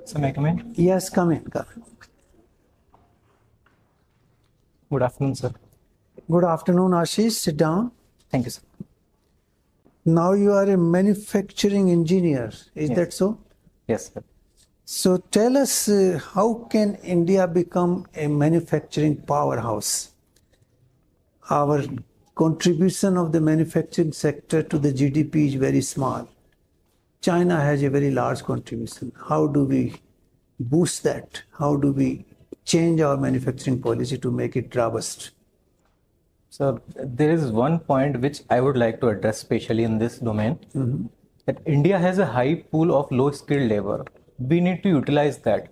So, may I come in? Yes, come in. Come in. Good afternoon, sir. Good afternoon, Ashish. Sit down. Thank you, sir. Now you are a manufacturing engineer. Is Yes. that so? Yes, sir. So tell us, how can India become a manufacturing powerhouse? Our contribution of the manufacturing sector to the GDP is very small. China has a very large contribution. How do we boost that? How do we change our manufacturing policy to make it robust? So, there is one point which I would like to address, especially in this domain, that India has a high pool of low-skilled labor. We need to utilize that.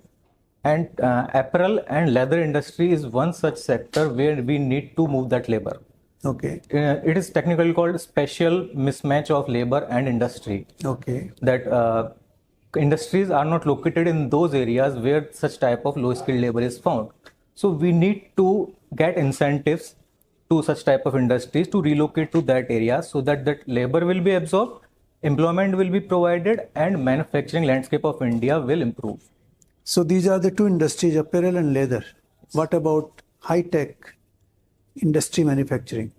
And apparel and leather industry is one such sector where we need to move that labor. Okay. It is technically called special mismatch of labor and industry. Okay. That industries are not located in those areas where such type of low-skilled labor is found. So we need to get incentives to such type of industries to relocate to that area so that that labor will be absorbed, employment will be provided, and manufacturing landscape of India will improve. So these are the two industries, apparel and leather. What about high-tech industry manufacturing?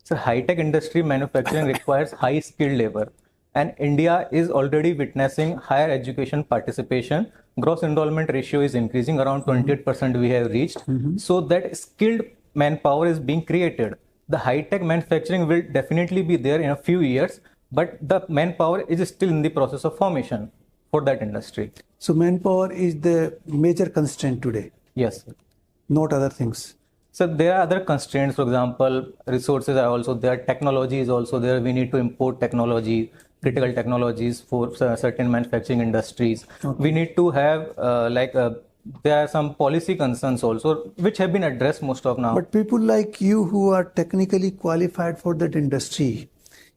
So high-tech industry manufacturing requires high-skilled labor, and India is already witnessing higher education participation. Gross enrollment ratio is increasing, around 28% we have reached. So that skilled manpower is being created. The high-tech manufacturing will definitely be there in a few years, but the manpower is still in the process of formation for that industry. So manpower is the major constraint today, Yes, sir. not other things. So there are other constraints. For example, resources are also there, technology is also there. We need to import technology, critical technologies for certain manufacturing industries. Okay. We need to have there are some policy concerns also which have been addressed most of now. But people like you who are technically qualified for that industry,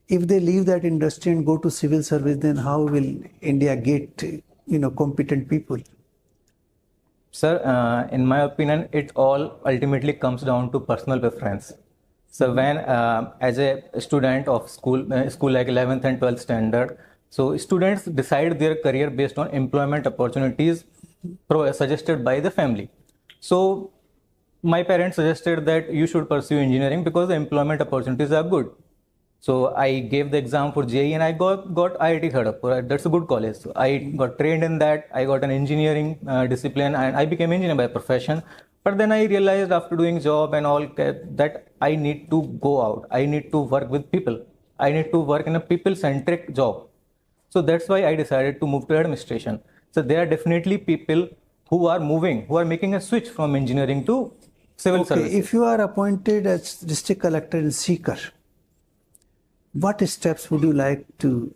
if they leave that industry and go to civil service, then how will India get, competent people? Sir, in my opinion, it all ultimately comes down to personal preference. So when, as a student of school like 11th and 12th standard, so students decide their career based on employment opportunities suggested by the family. So my parents suggested that you should pursue engineering because the employment opportunities are good. So I gave the exam for JEE and I got IIT Hyderabad. That's a good college. So I got trained in that. I got an engineering discipline and I became engineer by profession. But then I realized after doing job and all that I need to go out. I need to work with people. I need to work in a people-centric job. So that's why I decided to move to administration. So there are definitely people who are making a switch from engineering to civil service. If you are appointed as district collector in Sikar, what steps would you like to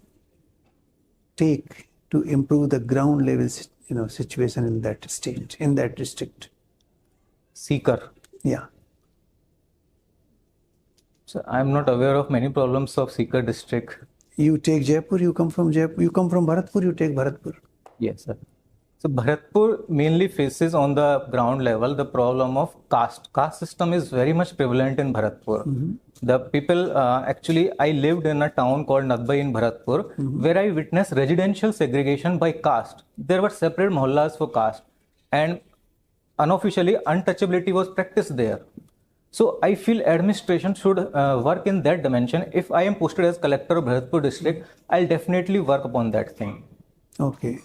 take to improve the ground level, situation in that state, in that district? Seeker. Yeah. So I'm not aware of many problems of Seeker district. You take Jaipur, you come from Jaipur, you come from Bharatpur, you take Bharatpur. Yes, sir. So Bharatpur mainly faces on the ground level the problem of caste. Caste system is very much prevalent in Bharatpur. The people, actually, I lived in a town called Nadbai in Bharatpur, where I witnessed residential segregation by caste. There were separate mohallas for caste, and unofficially untouchability was practiced there. So I feel administration should work in that dimension. If I am posted as collector of Bharatpur district, I'll definitely work upon that thing. Okay.